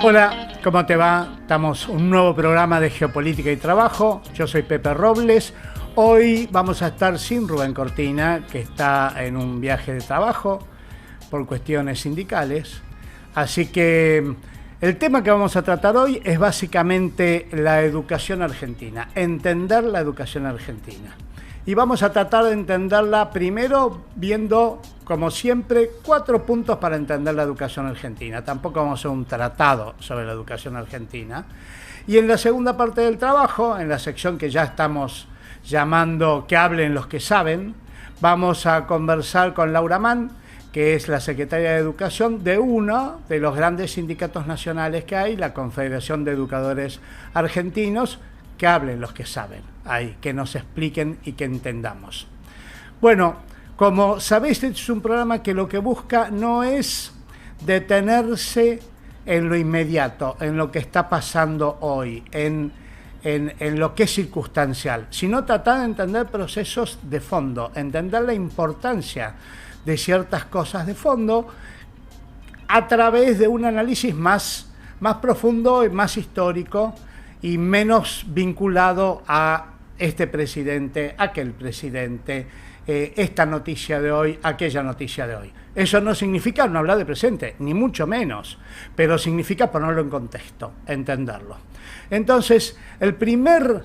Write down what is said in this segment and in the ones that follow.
Hola, ¿cómo te va? Estamos en un nuevo programa de Geopolítica y Trabajo. Yo soy Pepe Robles. Hoy vamos a estar sin Rubén Cortina, que está en un viaje de trabajo por cuestiones sindicales. Así que el tema que vamos a tratar hoy es básicamente la educación argentina, entender la educación argentina. Y vamos a tratar de entenderla primero viendo, como siempre, 4 puntos para entender la educación argentina. Tampoco vamos a hacer un tratado sobre la educación argentina. Y en la segunda parte del trabajo, en la sección que ya estamos llamando Que hablen los que saben, vamos a conversar con Laura Mann, que es la secretaria de Educación de uno de los grandes sindicatos nacionales que hay, la Confederación de Educadores Argentinos. Que hablen los que saben, ahí, que nos expliquen y que entendamos. Bueno, como sabéis, este es un programa que lo que busca no es detenerse en lo inmediato, en lo que está pasando hoy, en lo que es circunstancial, sino tratar de entender procesos de fondo, entender la importancia de ciertas cosas de fondo a través de un análisis más profundo y más histórico, y menos vinculado a este presidente, aquel presidente, esta noticia de hoy, aquella noticia de hoy. Eso no significa no hablar de presente, ni mucho menos, pero significa ponerlo en contexto, entenderlo. Entonces, el primer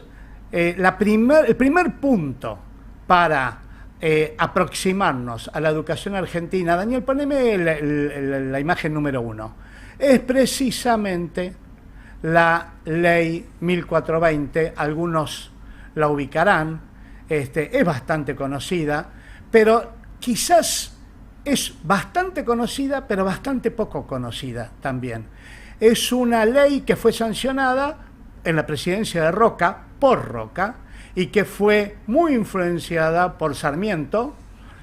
punto para aproximarnos a la educación argentina, Daniel, poneme la imagen número 1, es precisamente la ley 1420, algunos la ubicarán, es bastante conocida, pero quizás es bastante conocida, pero bastante poco conocida también. Es una ley que fue sancionada en la presidencia de Roca, por Roca, y que fue muy influenciada por Sarmiento.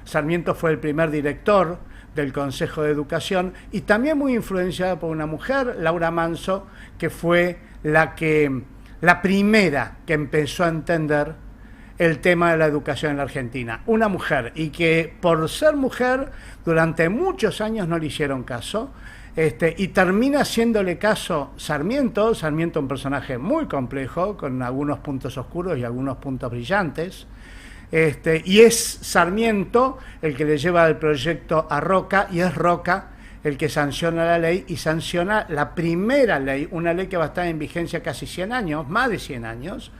Sarmiento fue el primer director del Consejo de Educación, y también muy influenciada por una mujer, Laura Manso, que fue la primera que empezó a entender el tema de la educación en la Argentina. Una mujer, y que por ser mujer durante muchos años no le hicieron caso, y termina haciéndole caso Sarmiento, un personaje muy complejo, con algunos puntos oscuros y algunos puntos brillantes, y es Sarmiento el que le lleva el proyecto a Roca, y es Roca el que sanciona la ley, y sanciona la primera ley, una ley que va a estar en vigencia casi 100 años, más de 100 años,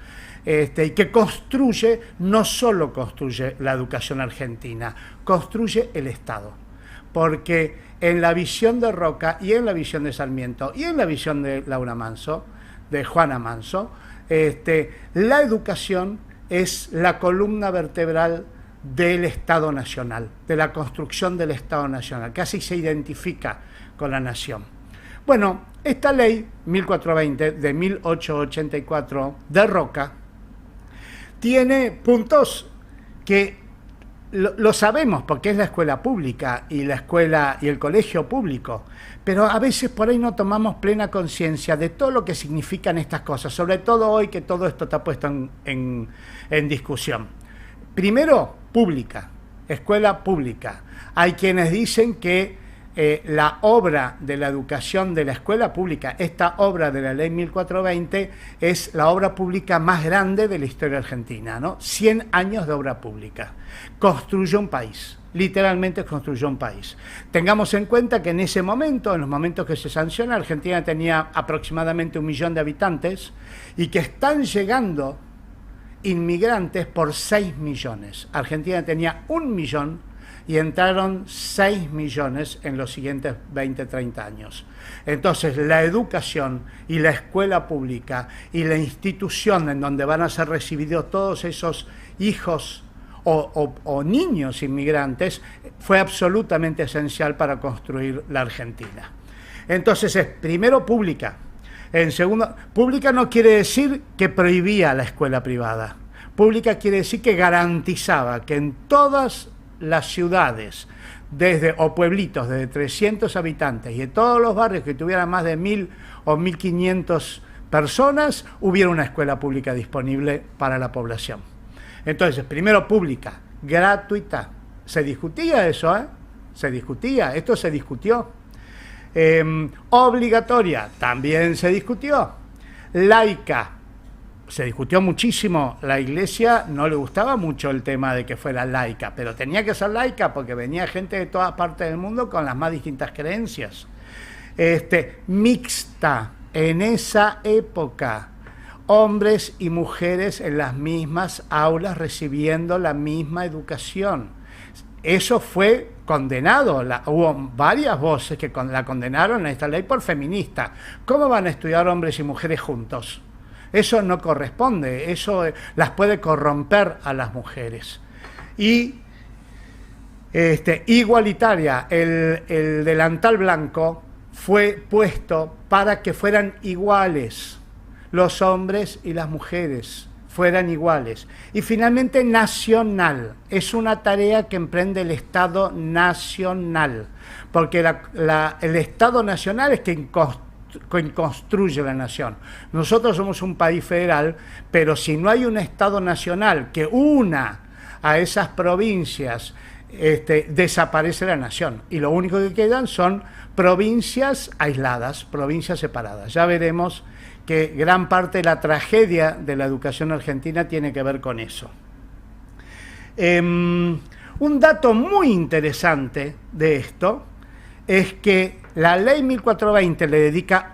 y que construye, no solo construye la educación argentina, construye el Estado. Porque en la visión de Roca, y en la visión de Sarmiento, y en la visión de Laura Manso, de Juana Manso, la educación es la columna vertebral del Estado Nacional, de la construcción del Estado Nacional, que así se identifica con la nación. Bueno, esta ley 1420 de 1884 de Roca tiene puntos que lo sabemos porque es la escuela pública y la escuela y el colegio público, pero a veces por ahí no tomamos plena conciencia de todo lo que significan estas cosas, sobre todo hoy que todo esto está puesto en discusión. Primero, pública, escuela pública. Hay quienes dicen que la obra de la educación de la escuela pública, esta obra de la ley 1420, es la obra pública más grande de la historia argentina, ¿no? 100 años de obra pública. Construyó un país, literalmente construyó un país. Tengamos en cuenta que en ese momento, en los momentos que se sanciona, Argentina tenía aproximadamente 1 millón de habitantes, y que están llegando inmigrantes por 6 millones. Argentina tenía 1 millón y entraron 6 millones en los siguientes 20, 30 años. Entonces, la educación y la escuela pública y la institución en donde van a ser recibidos todos esos hijos o niños inmigrantes fue absolutamente esencial para construir la Argentina. Entonces, es primero pública. En segundo, pública no quiere decir que prohibía la escuela privada. Pública quiere decir que garantizaba que en todas las ciudades o pueblitos de 300 habitantes y en todos los barrios que tuvieran más de 1.000 o 1.500 personas, hubiera una escuela pública disponible para la población. Entonces, primero pública, gratuita. Se discutía eso, ¿eh? Se discutía, esto se discutió. Obligatoria, también se discutió. Laica, se discutió muchísimo. La Iglesia no le gustaba mucho el tema de que fuera laica, pero tenía que ser laica porque venía gente de todas partes del mundo con las más distintas creencias. Mixta, en esa época, hombres y mujeres en las mismas aulas recibiendo la misma educación. Eso fue condenado, hubo varias voces que la condenaron a esta ley por feminista. ¿Cómo van a estudiar hombres y mujeres juntos? Eso no corresponde, eso las puede corromper a las mujeres. Y igualitaria, el delantal blanco fue puesto para que fueran iguales, los hombres y las mujeres fueran iguales. Y finalmente nacional, es una tarea que emprende el Estado nacional, porque el Estado nacional es quien construye la nación. Nosotros somos un país federal, pero si no hay un Estado nacional que una a esas provincias, desaparece la nación. Y lo único que quedan son provincias aisladas, provincias separadas. Ya veremos que gran parte de la tragedia de la educación argentina tiene que ver con eso. Un dato muy interesante de esto es que la ley 1420 le dedica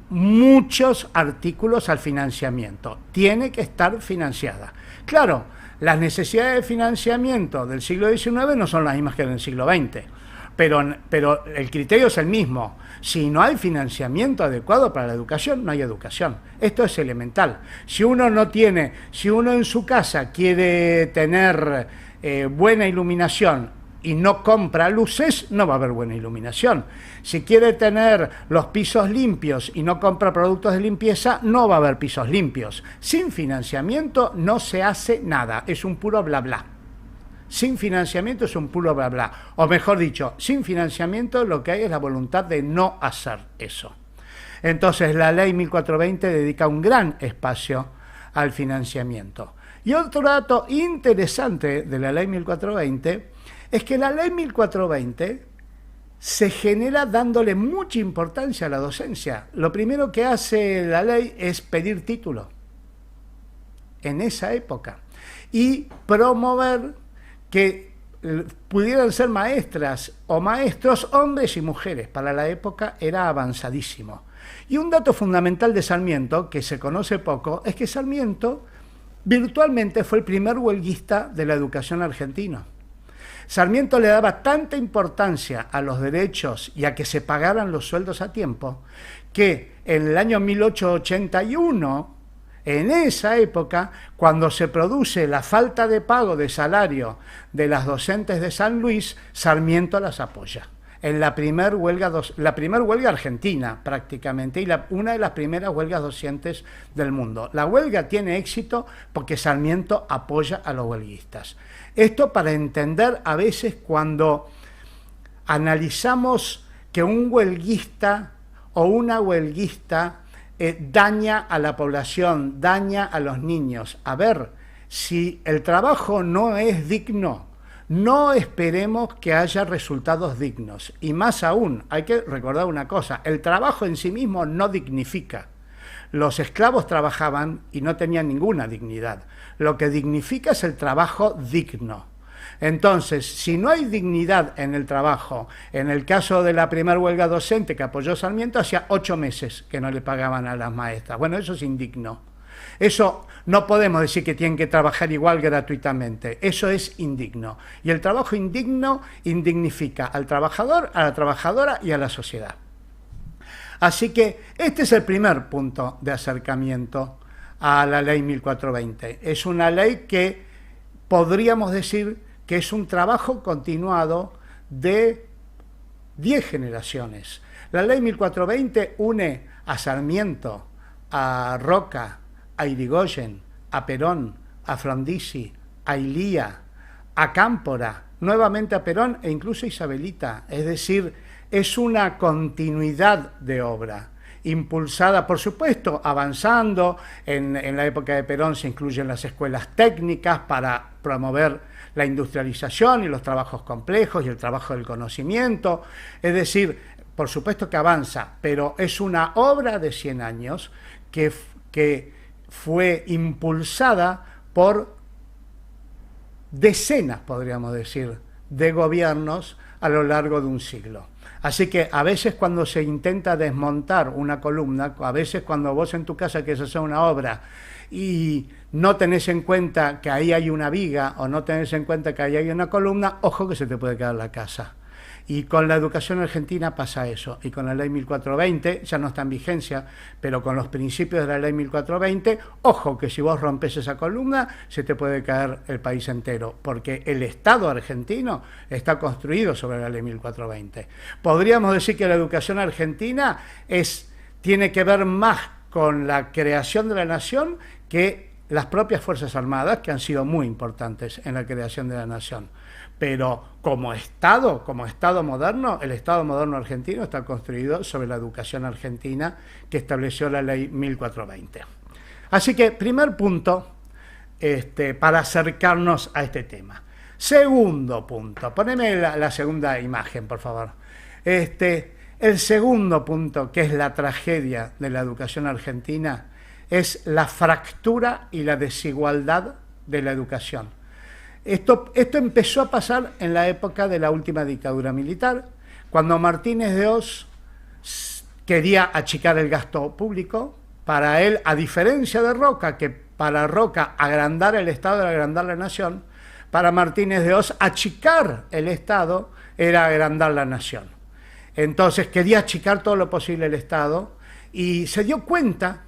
muchos artículos al financiamiento. Tiene que estar financiada. Claro, las necesidades de financiamiento del siglo XIX no son las mismas que del siglo XX, pero el criterio es el mismo. Si no hay financiamiento adecuado para la educación, no hay educación. Esto es elemental. Si uno en su casa quiere tener buena iluminación y no compra luces, no va a haber buena iluminación. Si quiere tener los pisos limpios y no compra productos de limpieza, no va a haber pisos limpios. Sin financiamiento no se hace nada, es un puro bla bla. Sin financiamiento es un puro bla bla. O mejor dicho, sin financiamiento lo que hay es la voluntad de no hacer eso. Entonces la ley 1420 dedica un gran espacio al financiamiento. Y otro dato interesante de la ley 1420 es que la ley 1420 se genera dándole mucha importancia a la docencia. Lo primero que hace la ley es pedir título en esa época y promover que pudieran ser maestras o maestros, hombres y mujeres. Para la época era avanzadísimo. Y un dato fundamental de Sarmiento, que se conoce poco, es que Sarmiento virtualmente fue el primer huelguista de la educación argentina. Sarmiento le daba tanta importancia a los derechos y a que se pagaran los sueldos a tiempo, que en el año 1881, en esa época, cuando se produce la falta de pago de salario de las docentes de San Luis, Sarmiento las apoya. En la primer huelga argentina prácticamente, y una de las primeras huelgas docentes del mundo. La huelga tiene éxito porque Sarmiento apoya a los huelguistas. Esto para entender a veces cuando analizamos que un huelguista o una huelguista daña a la población, daña a los niños. A ver, si el trabajo no es digno, no esperemos que haya resultados dignos. Y más aún, hay que recordar una cosa, el trabajo en sí mismo no dignifica. Los esclavos trabajaban y no tenían ninguna dignidad. Lo que dignifica es el trabajo digno. Entonces, si no hay dignidad en el trabajo, en el caso de la primera huelga docente que apoyó Sarmiento, hacía 8 meses que no le pagaban a las maestras. Bueno, eso es indigno. Eso no podemos decir que tienen que trabajar igual gratuitamente. Eso es indigno. Y el trabajo indigno indignifica al trabajador, a la trabajadora y a la sociedad. Así que este es el primer punto de acercamiento a la ley 1420. Es una ley que podríamos decir que es un trabajo continuado de 10 generaciones. La ley 1420 une a Sarmiento, a Roca, a Irigoyen, a Perón, a Frondizi, a Ilía, a Cámpora, nuevamente a Perón e incluso a Isabelita. Es decir, es una continuidad de obra, impulsada, por supuesto, avanzando. En la época de Perón se incluyen las escuelas técnicas para promover la industrialización y los trabajos complejos y el trabajo del conocimiento. Es decir, por supuesto que avanza, pero es una obra de 100 años que fue impulsada por decenas, podríamos decir, de gobiernos a lo largo de un siglo. Así que a veces cuando se intenta desmontar una columna, a veces cuando vos en tu casa querés hacer una obra y no tenés en cuenta que ahí hay una viga o no tenés en cuenta que ahí hay una columna, ojo que se te puede quedar la casa. Y con la educación argentina pasa eso, y con la ley 1420, ya no está en vigencia, pero con los principios de la ley 1420, ojo que si vos rompes esa columna, se te puede caer el país entero, porque el Estado argentino está construido sobre la ley 1420. Podríamos decir que la educación argentina tiene que ver más con la creación de la nación que las propias Fuerzas Armadas, que han sido muy importantes en la creación de la nación. Pero como Estado moderno, el Estado moderno argentino está construido sobre la educación argentina que estableció la ley 1420. Así que, primer punto, para acercarnos a este tema. Segundo punto, poneme la segunda imagen, por favor. El segundo punto, que es la tragedia de la educación argentina, es la fractura y la desigualdad de la educación. Esto empezó a pasar en la época de la última dictadura militar, cuando Martínez de Oz quería achicar el gasto público. Para él, a diferencia de Roca, que para Roca agrandar el Estado era agrandar la nación, para Martínez de Oz achicar el Estado era agrandar la nación. Entonces quería achicar todo lo posible el Estado y se dio cuenta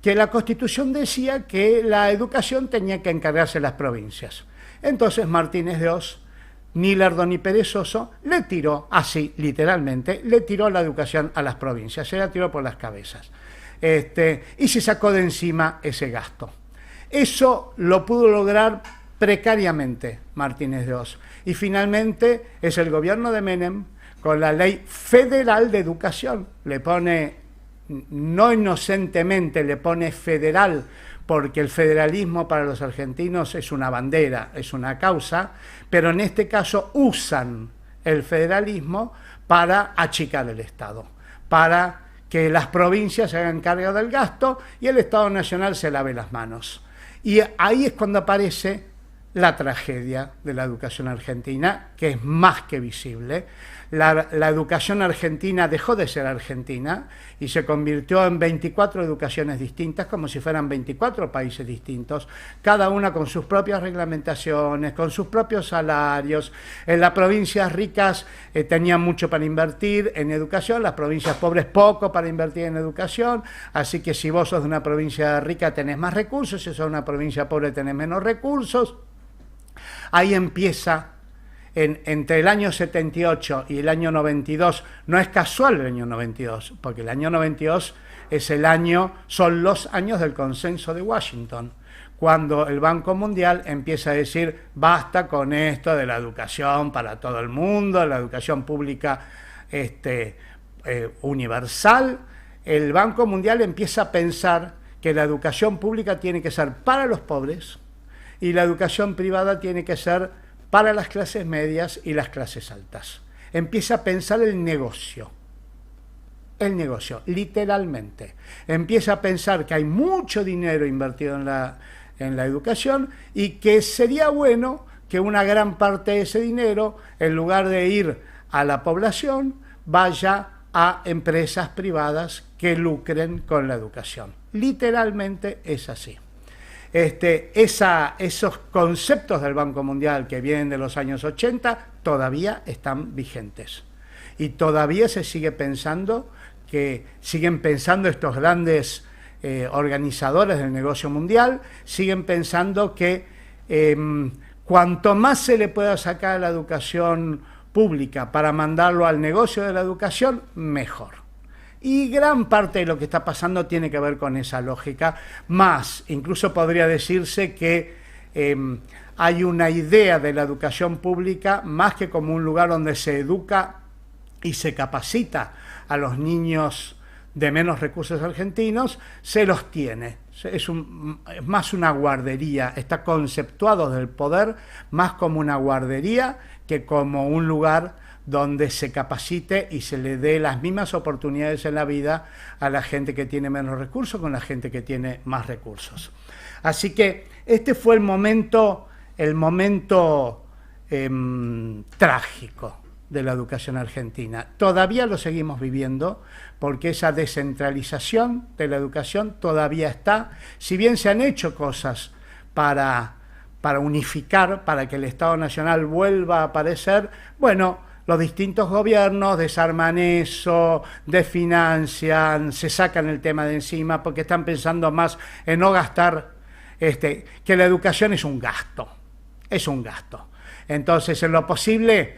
que la Constitución decía que la educación tenía que encargarse de las provincias. Entonces Martínez de Oz, ni lerdo ni perezoso, le tiró, así literalmente, le tiró la educación a las provincias, se la tiró por las cabezas. Y se sacó de encima ese gasto. Eso lo pudo lograr precariamente Martínez de Oz. Y finalmente es el gobierno de Menem, con la Ley Federal de Educación, le pone, no inocentemente, le pone federal, porque el federalismo para los argentinos es una bandera, es una causa, pero en este caso usan el federalismo para achicar el Estado, para que las provincias se hagan cargo del gasto y el Estado Nacional se lave las manos. Y ahí es cuando aparece la tragedia de la educación argentina, que es más que visible. La educación argentina dejó de ser argentina y se convirtió en 24 educaciones distintas, como si fueran 24 países distintos, cada una con sus propias reglamentaciones, con sus propios salarios. En las provincias ricas tenían mucho para invertir en educación, las provincias pobres poco para invertir en educación, así que si vos sos de una provincia rica tenés más recursos, si sos de una provincia pobre tenés menos recursos. Ahí empieza, entre el año 78 y el año 92, no es casual el año 92, porque el año 92 son los años del consenso de Washington, cuando el Banco Mundial empieza a decir, basta con esto de la educación para todo el mundo, la educación pública universal. El Banco Mundial empieza a pensar que la educación pública tiene que ser para los pobres, y la educación privada tiene que ser para las clases medias y las clases altas. Empieza a pensar el negocio, literalmente. Empieza a pensar que hay mucho dinero invertido en la educación y que sería bueno que una gran parte de ese dinero, en lugar de ir a la población, vaya a empresas privadas que lucren con la educación. Literalmente es así. Esos conceptos del Banco Mundial que vienen de los años 80 todavía están vigentes. Y todavía se sigue pensando, siguen pensando estos grandes organizadores del negocio mundial, siguen pensando que cuanto más se le pueda sacar a la educación pública para mandarlo al negocio de la educación, mejor. Y gran parte de lo que está pasando tiene que ver con esa lógica, más incluso podría decirse que hay una idea de la educación pública más que como un lugar donde se educa y se capacita a los niños de menos recursos argentinos, se los tiene. Es más una guardería, está conceptuado del poder más como una guardería que como un lugar donde se capacite y se le dé las mismas oportunidades en la vida a la gente que tiene menos recursos con la gente que tiene más recursos. Así que este fue el momento trágico de la educación argentina. Todavía lo seguimos viviendo porque esa descentralización de la educación todavía está. Si bien se han hecho cosas para unificar, para que el Estado Nacional vuelva a aparecer, bueno, los distintos gobiernos desarman eso, desfinancian, se sacan el tema de encima porque están pensando más en no gastar, que la educación es un gasto. Entonces, en lo posible,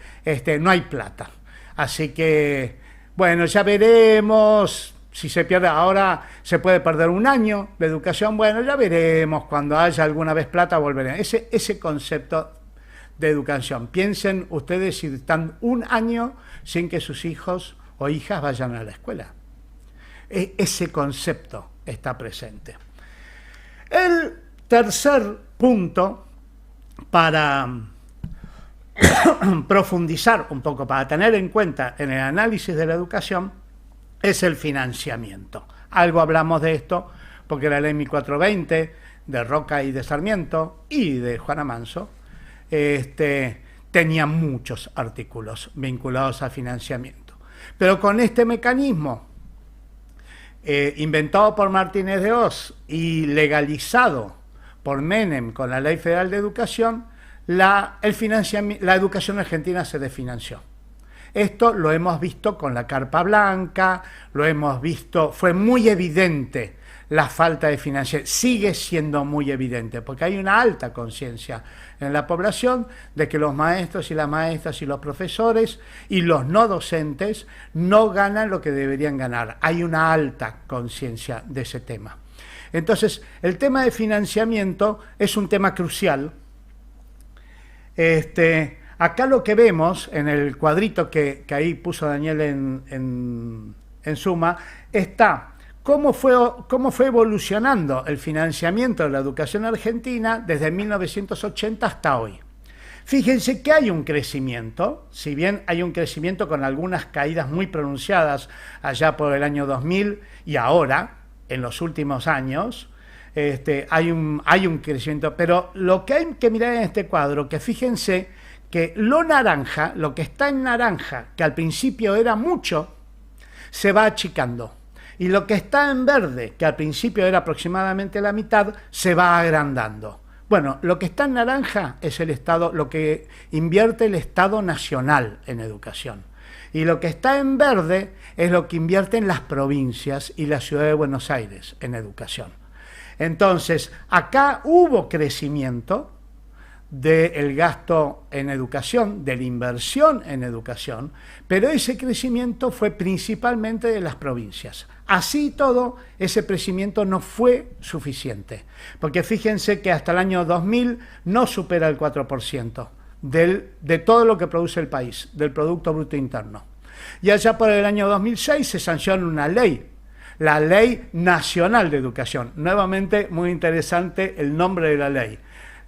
no hay plata. Así que, bueno, ya veremos si se pierde. Ahora se puede perder un año de educación. Bueno, ya veremos. Cuando haya alguna vez plata, volveremos. Ese concepto de educación. Piensen ustedes si están un año sin que sus hijos o hijas vayan a la escuela. Ese concepto está presente. El tercer punto, para profundizar un poco, para tener en cuenta en el análisis de la educación, es el financiamiento. Algo hablamos de esto porque la ley 1420 de Roca y de Sarmiento y de Juana Manso tenía muchos artículos vinculados al financiamiento. Pero con este mecanismo inventado por Martínez de Hoz y legalizado por Menem con la Ley Federal de Educación, la educación argentina se desfinanció. Esto lo hemos visto con la Carpa Blanca, lo hemos visto, fue muy evidente la falta de financiación, sigue siendo muy evidente, porque hay una alta conciencia en la población de que los maestros y las maestras y los profesores y los no docentes no ganan lo que deberían ganar. Hay una alta conciencia de ese tema. Entonces, el tema de financiamiento es un tema crucial. Acá lo que vemos en el cuadrito que ahí puso Daniel en suma, está cómo fue evolucionando el financiamiento de la educación argentina desde 1980 hasta hoy. Fíjense que hay un crecimiento, si bien hay un crecimiento con algunas caídas muy pronunciadas allá por el año 2000 y ahora, en los últimos años, hay un crecimiento, pero lo que hay que mirar en este cuadro, que fíjense que lo naranja, lo que está en naranja, que al principio era mucho, se va achicando. Y lo que está en verde, que al principio era aproximadamente la mitad, se va agrandando. Bueno, lo que está en naranja es el Estado, lo que invierte el Estado Nacional en educación. Y lo que está en verde es lo que invierten las provincias y la ciudad de Buenos Aires en educación. Entonces, acá hubo crecimiento del gasto en educación, de la inversión en educación, pero ese crecimiento fue principalmente de las provincias. Así todo, ese crecimiento no fue suficiente, porque fíjense que hasta el año 2000 no supera el 4% de todo lo que produce el país, del Producto Bruto Interno. Y allá por el año 2006 se sanciona una ley, la Ley Nacional de Educación. Nuevamente, muy interesante el nombre de la ley.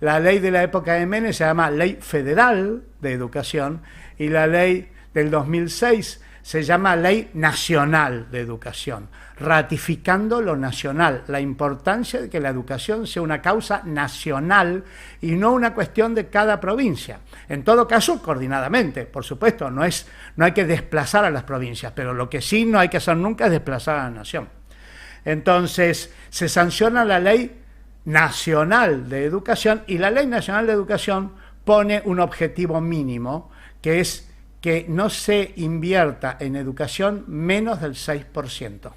La ley de la época de Menem se llama Ley Federal de Educación y la ley del 2006 se llama Ley Nacional de Educación, ratificando lo nacional, la importancia de que la educación sea una causa nacional y no una cuestión de cada provincia. En todo caso, coordinadamente, por supuesto, no hay que desplazar a las provincias, pero lo que sí no hay que hacer nunca es desplazar a la nación. Entonces, se sanciona la Ley Nacional de Educación y la Ley Nacional de Educación pone un objetivo mínimo, que es que no se invierta en educación menos del 6%.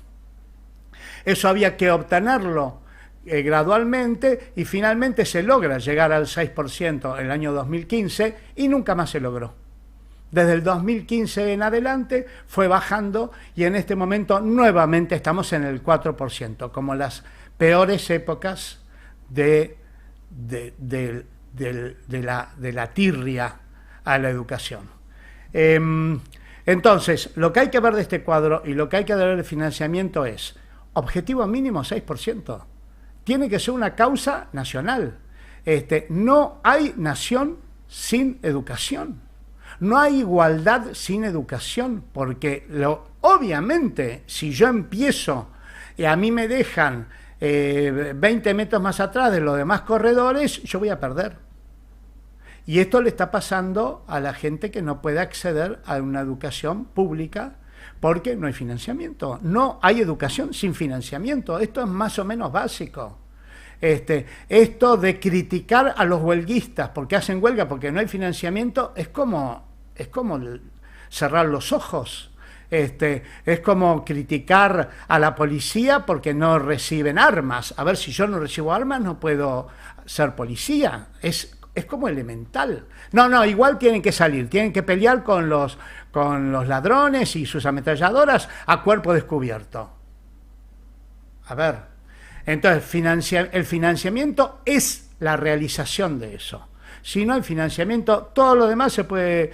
Eso había que obtenerlo gradualmente y finalmente se logra llegar al 6% en el año 2015 y nunca más se logró. Desde el 2015 en adelante fue bajando y en este momento nuevamente estamos en el 4%, como las peores épocas de la tirria a la educación. Entonces, lo que hay que ver de este cuadro y lo que hay que ver del financiamiento es objetivo mínimo 6%. Tiene que ser una causa nacional. No hay nación sin educación. No hay igualdad sin educación, porque obviamente si yo empiezo y a mí me dejan 20 metros más atrás de los demás corredores, yo voy a perder. Y esto le está pasando a la gente que no puede acceder a una educación pública porque no hay financiamiento. No hay educación sin financiamiento. Esto es más o menos básico. Esto de criticar a los huelguistas porque hacen huelga porque no hay financiamiento es como cerrar los ojos. Es como criticar a la policía porque no reciben armas. A ver, si yo no recibo armas no puedo ser policía. Es como elemental. No, igual tienen que salir, tienen que pelear con los ladrones y sus ametralladoras a cuerpo descubierto. A ver, entonces el financiamiento es la realización de eso. Si no hay financiamiento, todo lo demás se puede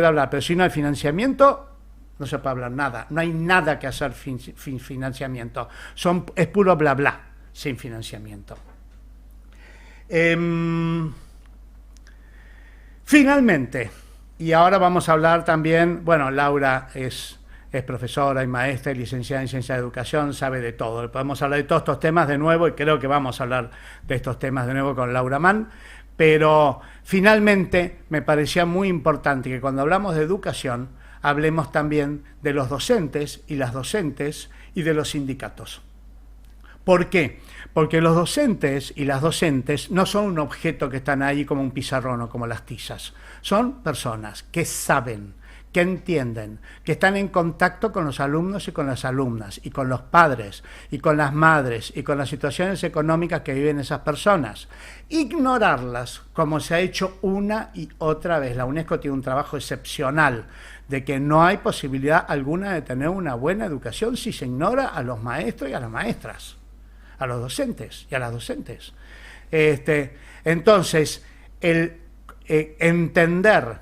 hablar, pero si no hay financiamiento, no se puede hablar nada. No hay nada que hacer sin financiamiento. Es puro bla bla, sin financiamiento. Finalmente, y ahora vamos a hablar también, bueno, Laura es profesora y maestra y licenciada en Ciencia de Educación, sabe de todo. Podemos hablar de todos estos temas de nuevo y creo que vamos a hablar de estos temas de nuevo con Laura Mann, pero finalmente me parecía muy importante que cuando hablamos de educación hablemos también de los docentes y las docentes y de los sindicatos. ¿Por qué? Porque los docentes y las docentes no son un objeto que están ahí como un pizarrón o como las tizas. Son personas que saben, que entienden, que están en contacto con los alumnos y con las alumnas, y con los padres, y con las madres, y con las situaciones económicas que viven esas personas. Ignorarlas, como se ha hecho una y otra vez. La UNESCO tiene un trabajo excepcional de que no hay posibilidad alguna de tener una buena educación si se ignora a los maestros y a las maestras, a los docentes y a las docentes. Entonces, entender,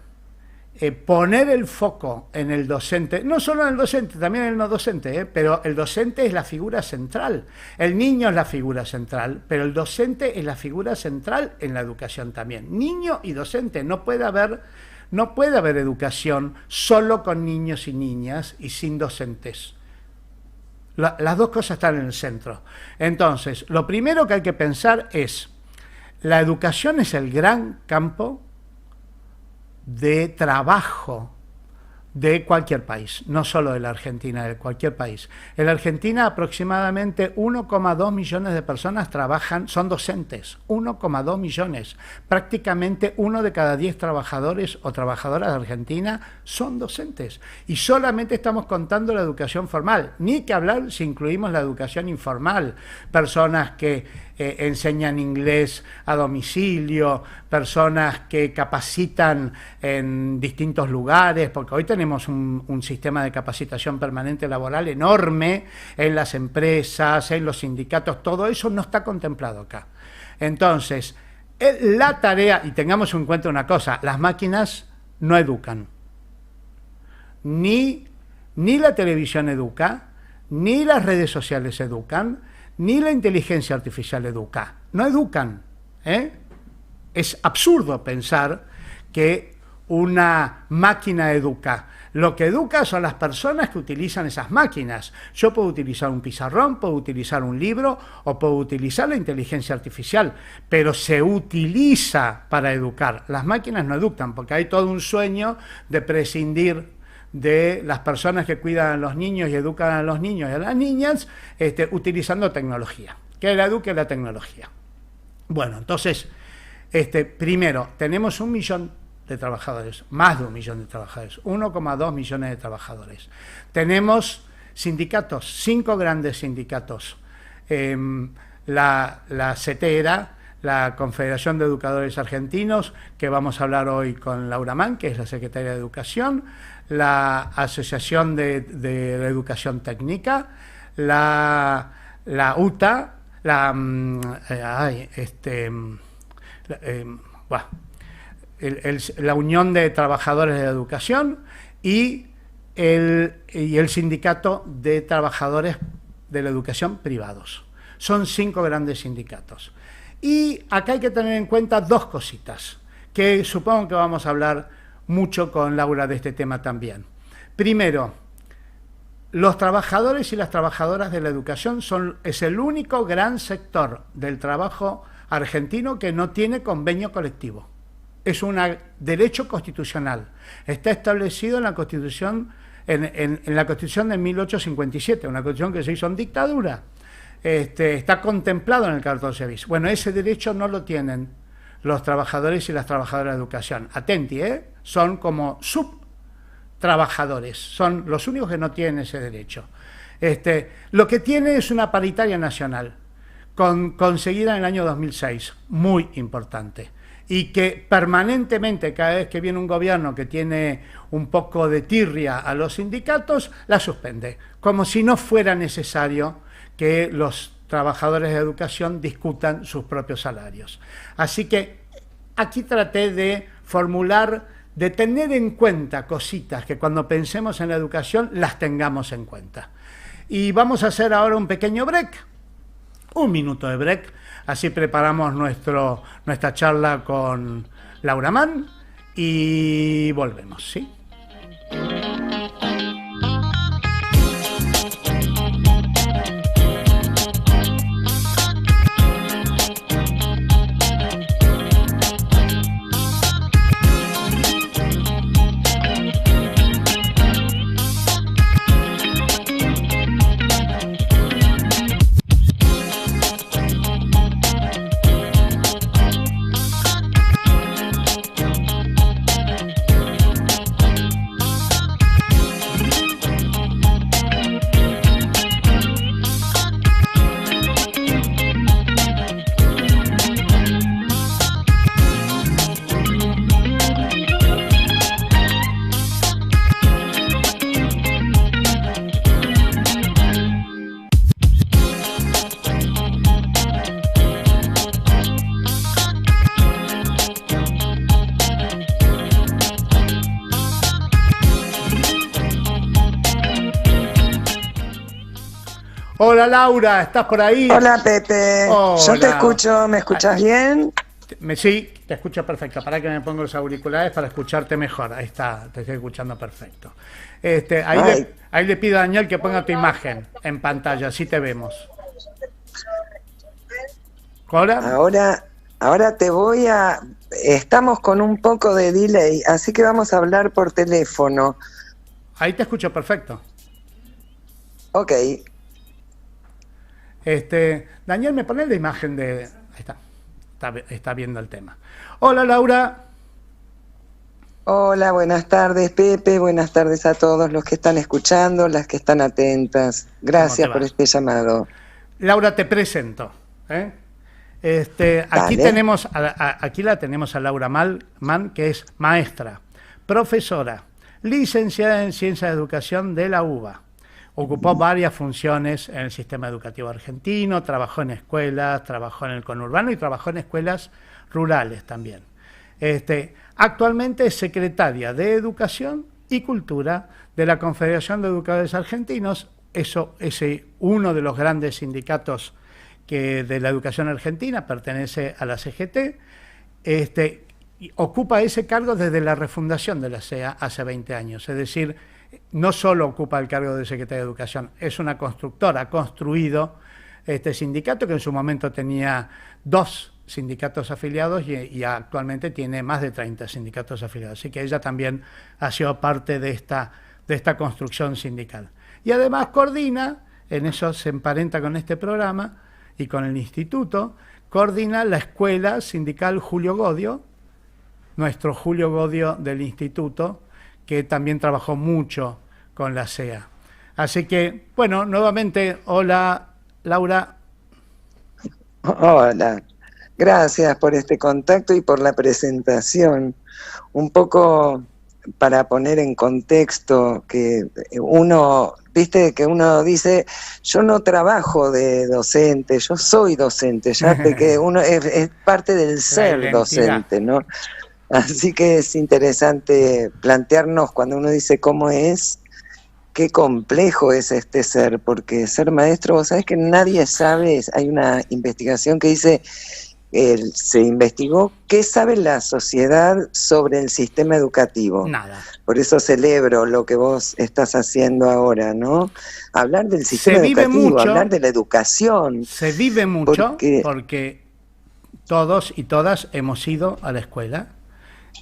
poner el foco en el docente, no solo en el docente, también en el no docente, pero el docente es la figura central, el niño es la figura central, pero el docente es la figura central en la educación también. Niño y docente, no puede haber educación solo con niños y niñas y sin docentes. Las dos cosas están en el centro. Entonces, lo primero que hay que pensar es, la educación es el gran campo de trabajo de cualquier país, no solo de la Argentina, de cualquier país. En la Argentina aproximadamente 1,2 millones de personas son docentes, 1,2 millones. Prácticamente 1 de cada 10 trabajadores o trabajadoras de Argentina son docentes. Y solamente estamos contando la educación formal, ni que hablar si incluimos la educación informal, personas que enseñan inglés a domicilio, personas que capacitan en distintos lugares, porque hoy tenemos un sistema de capacitación permanente laboral enorme en las empresas, en los sindicatos, todo eso no está contemplado acá. Entonces, la tarea, y tengamos en cuenta una cosa, las máquinas no educan, ni la televisión educa, ni las redes sociales educan, ni la inteligencia artificial educa. No educan. Es absurdo pensar que una máquina educa. Lo que educa son las personas que utilizan esas máquinas. Yo puedo utilizar un pizarrón, puedo utilizar un libro o puedo utilizar la inteligencia artificial, pero se utiliza para educar. Las máquinas no educan porque hay todo un sueño de prescindir de las personas que cuidan a los niños y educan a los niños y a las niñas utilizando tecnología, que la eduque la tecnología. Bueno, entonces, primero, tenemos 1 millón de trabajadores, más de 1 millón de trabajadores, 1,2 millones de trabajadores. Tenemos sindicatos, 5 grandes sindicatos, la CETERA, la Confederación de Educadores Argentinos, que vamos a hablar hoy con Laura Mann, que es la Secretaria de Educación, la Asociación de Educación Técnica, la UTA, la Unión de Trabajadores de Educación y el Sindicato de Trabajadores de la Educación privados. Son 5 grandes sindicatos. Y acá hay que tener en cuenta 2 cositas, que supongo que vamos a hablar mucho con Laura de este tema también. Primero, los trabajadores y las trabajadoras de la educación es el único gran sector del trabajo argentino que no tiene convenio colectivo. Es un derecho constitucional. Está establecido en la Constitución, en la Constitución de 1857, una Constitución que se hizo en dictadura. Está contemplado en el 14 bis. Bueno, ese derecho no lo tienen los trabajadores y las trabajadoras de educación. Atenti, son como subtrabajadores, son los únicos que no tienen ese derecho. Lo que tiene es una paritaria nacional, conseguida en el año 2006, muy importante, y que permanentemente, cada vez que viene un gobierno que tiene un poco de tirria a los sindicatos, la suspende, como si no fuera necesario que los trabajadores de educación discutan sus propios salarios. Así que aquí traté de formular, de tener en cuenta cositas que cuando pensemos en la educación las tengamos en cuenta. Y vamos a hacer ahora un pequeño break, un minuto de break, así preparamos nuestra charla con Laura Mann y volvemos, ¿sí? Hola Laura, ¿estás por ahí? Hola Pepe, Hola. Yo te escucho, ¿me escuchas bien? Sí, te escucho perfecto. Para que me pongo los auriculares para escucharte mejor. Ahí está, te estoy escuchando perfecto. Ahí le pido a Daniel que ponga tu imagen en pantalla, así te vemos. ¿Hola? Ahora te voy a... Estamos con un poco de delay, así que vamos a hablar por teléfono. Ahí te escucho perfecto. Ok. Daniel, ¿me pones la imagen de...? Ahí está viendo el tema. Hola, Laura. Hola, buenas tardes, Pepe. Buenas tardes a todos los que están escuchando, las que están atentas. Gracias por este llamado. Laura, te presento. Aquí la tenemos a Laura Mann, que es maestra, profesora, licenciada en Ciencias de Educación de la UBA. Ocupó varias funciones en el sistema educativo argentino, trabajó en escuelas, trabajó en el conurbano y trabajó en escuelas rurales también. Actualmente es secretaria de Educación y Cultura de la Confederación de Educadores Argentinos. Eso es uno de los grandes sindicatos de la educación argentina, pertenece a la CGT. Ocupa ese cargo desde la refundación de la CEA hace 20 años, es decir, no solo ocupa el cargo de secretaria de Educación, es una constructora, ha construido este sindicato que en su momento tenía 2 sindicatos afiliados y actualmente tiene más de 30 sindicatos afiliados, así que ella también ha sido parte de esta construcción sindical. Y además coordina, en eso se emparenta con este programa y con el instituto, coordina la escuela sindical Julio Godio, nuestro Julio Godio del instituto, que también trabajó mucho con la CEA. Así que, bueno, nuevamente, hola, Laura. Hola, gracias por este contacto y por la presentación. Un poco para poner en contexto que uno, viste que uno dice, yo no trabajo de docente, yo soy docente, ya que uno es parte del ser docente, ¿no? Así que es interesante plantearnos cuando uno dice cómo es, qué complejo es este ser, porque ser maestro, vos sabés que nadie sabe, hay una investigación que dice se investigó qué sabe la sociedad sobre el sistema educativo. Nada. Por eso celebro lo que vos estás haciendo ahora, ¿no? Hablar del sistema educativo, hablar de la educación. Se vive mucho porque todos y todas hemos ido a la escuela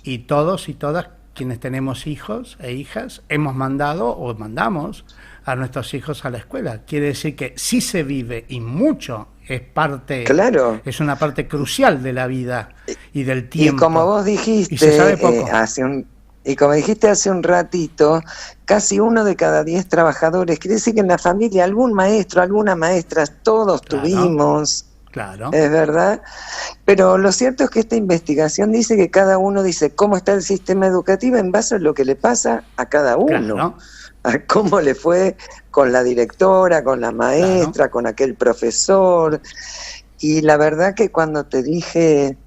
y todos y todas quienes tenemos hijos e hijas hemos mandado o mandamos a nuestros hijos a la escuela. Quiere decir que sí se vive y mucho, es parte, claro, es una parte crucial de la vida y del tiempo. Y como vos dijiste, y se sabe poco. Y como dijiste hace un ratito, casi 1 de cada 10 trabajadores, quiere decir que en la familia algún maestro, alguna maestra, todos tuvimos. Claro. Es verdad. Pero lo cierto es que esta investigación dice que cada uno dice cómo está el sistema educativo en base a lo que le pasa a cada uno. Claro. A cómo le fue con la directora, con la maestra, con aquel profesor. Y la verdad que cuando te dije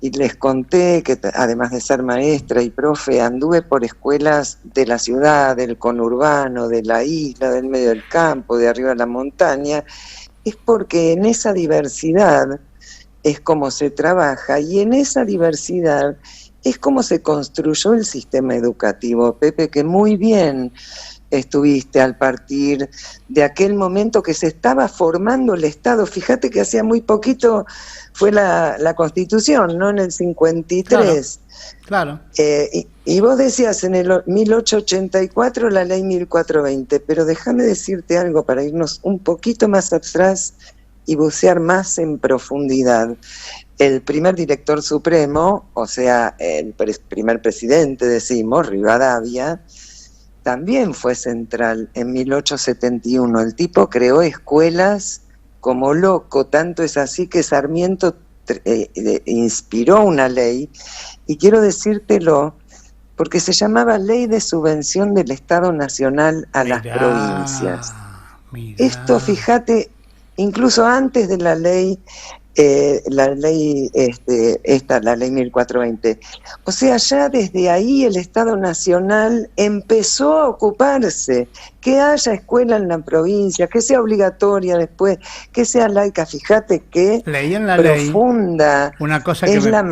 y les conté que además de ser maestra y profe, anduve por escuelas de la ciudad, del conurbano, de la isla, del medio del campo, de arriba de la montaña, es porque en esa diversidad es como se trabaja y en esa diversidad es como se construyó el sistema educativo, Pepe, que muy bien estuviste al partir de aquel momento que se estaba formando el Estado. Fíjate que hacía muy poquito fue la Constitución, ¿no? En el 53. Claro. Y vos decías en el 1884 la ley 1420, pero déjame decirte algo para irnos un poquito más atrás y bucear más en profundidad. El primer director supremo, o sea, el primer presidente, decimos, Rivadavia, también fue central en 1871. El tipo creó escuelas como loco, tanto es así que Sarmiento inspiró una ley, y quiero decírtelo porque se llamaba Ley de Subvención del Estado Nacional a las provincias. Esto, fíjate, incluso antes de la ley, la ley 1420. O sea, ya desde ahí el Estado Nacional empezó a ocuparse, que haya escuela en la provincia, que sea obligatoria después, que sea laica. Fíjate que leí en la profunda ley una cosa es que la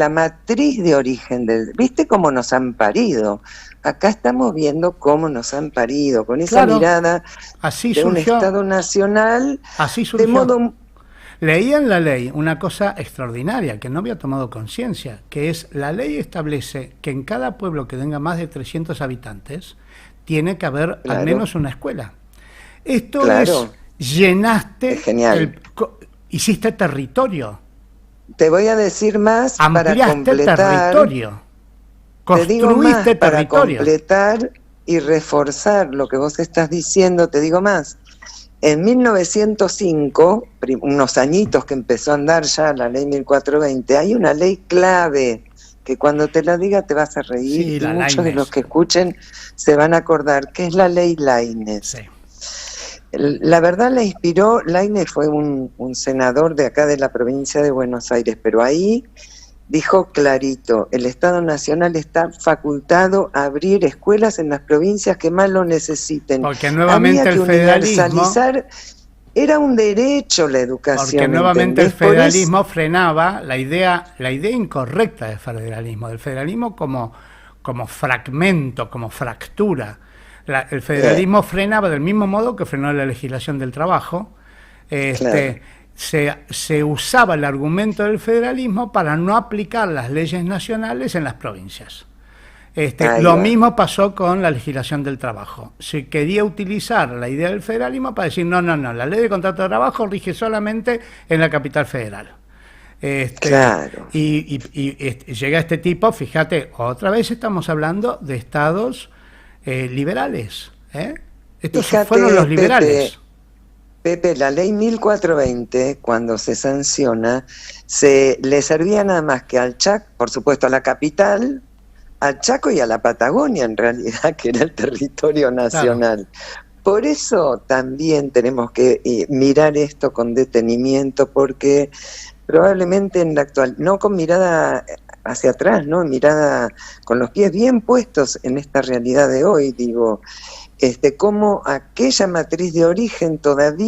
matriz de origen del... ¿Viste cómo nos han parido? Acá estamos viendo cómo nos han parido, con esa mirada así de un Estado Nacional, así surgió. De modo... Leía en la ley una cosa extraordinaria que no había tomado conciencia, que es la ley establece que en cada pueblo que tenga más de 300 habitantes tiene que haber al menos una escuela. Esto es, llenaste, hiciste territorio. Te voy a decir más ampliaste para completar. Territorio. Te digo más territorio. Para completar y reforzar lo que vos estás diciendo, te digo más. En 1905, unos añitos que empezó a andar ya la ley 1420, hay una ley clave que cuando te la diga te vas a reír, y muchos de los que escuchen se van a acordar, que es la ley Laínez. Sí. La verdad la inspiró, Laínez fue un senador de acá de la provincia de Buenos Aires, pero ahí dijo clarito, el Estado Nacional está facultado a abrir escuelas en las provincias que más lo necesiten. Porque nuevamente había que el federalismo... universalizar, era un derecho la educación. Porque nuevamente ¿entendés? El federalismo frenaba la idea incorrecta del federalismo como fragmento, como fractura. El federalismo frenaba del mismo modo que frenó la legislación del trabajo. Claro. Se usaba el argumento del federalismo para no aplicar las leyes nacionales en las provincias. Lo mismo pasó con la legislación del trabajo. Se quería utilizar la idea del federalismo para decir, no, la ley de contrato de trabajo rige solamente en la capital federal. Claro. Y llega este tipo, fíjate, otra vez estamos hablando de estados liberales. Estos fueron los liberales. Pepe, la ley 1420, cuando se sanciona, le servía nada más que al Chaco, por supuesto a la capital, al Chaco y a la Patagonia, en realidad, que era el territorio nacional. Claro. Por eso también tenemos que mirar esto con detenimiento, porque probablemente en la actual, no con mirada hacia atrás, ¿no? Mirada con los pies bien puestos en esta realidad de hoy, digo, como aquella matriz de origen todavía